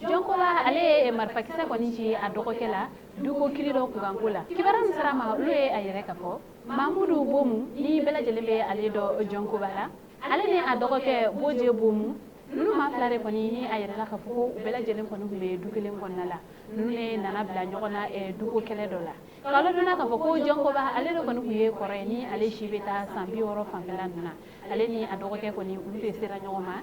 jonko ba ale marfa kisa koni ci a dogo kela duko kirido kugangula kibaran sarama lue ayere kafo mamudu bomu ni bela jelebe ale do jonko bala ale ne a dogo ke boje bomu nunu ma flare koni ni ayere la kafo bela jelen koni be dukelen konnala nunu ne nana bla nyogona duko kele dola kala dona kafo ko jonko ba ale do koni kuye kore ni ale shibeta sambi oro fanfela nuna ale ni a dogo ke koni ulute sera nyogoma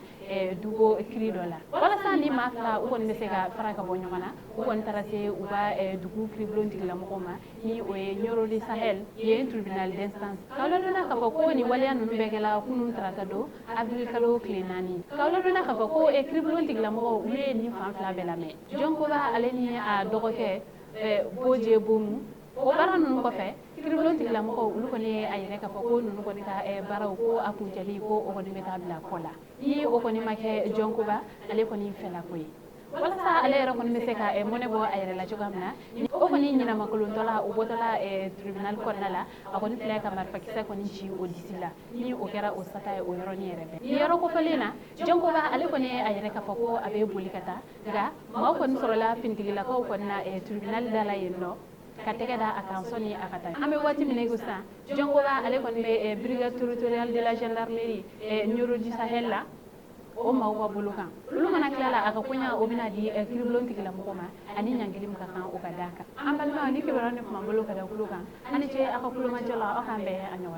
duko kiri dola wala sa ni ma fla u koni se ka fara ka bo nyogona u koni tarase u ba duko kiri blon tigla mokoma ni o e nyoro di sahel ye tribunal d'instance kala dona kafo ko ni wale nunu begela kunun tarata do abdul kalo klinani kala dona kafo ko e kiri blon tigla moko ule ni fanfla belame jonko ba ale ni a dogo ke boje bomu o bara nunu ko fe kiriblon tigla moko ulu ko ni ayere ka foko nunu ko ni ka bara ko akunjali ko o ko ni meta bla kola ni o ko ni make jonko ba ale ko ni fela koy wala sa ale ro ko ni se ka mone bo ayere la jogamna o ko ni nyina makulun tola o botola tribunal ko nala ko ni fela ka mar fakisa ko ni ci o disila ni o kera o sata o yoro ni rebe ni yoro ko felina jonko ba ale ko ni ayere ka foko abe bulikata ga ma ko ni sorola fintigila ko na tribunal dala yendo katega da akan soni akata ambe wati minegusa jongo ba ale kon be brigade territoriale de la gendarmerie nyoro di sahel la o ma wa bulukan lu mana klala aka kunya o bina di kriblon tigila mukoma ani nyangeli mukaka o kadaka ambal ma ni kibara ne kuma buluka da kulukan ani je aka kuluma jala aka be anyo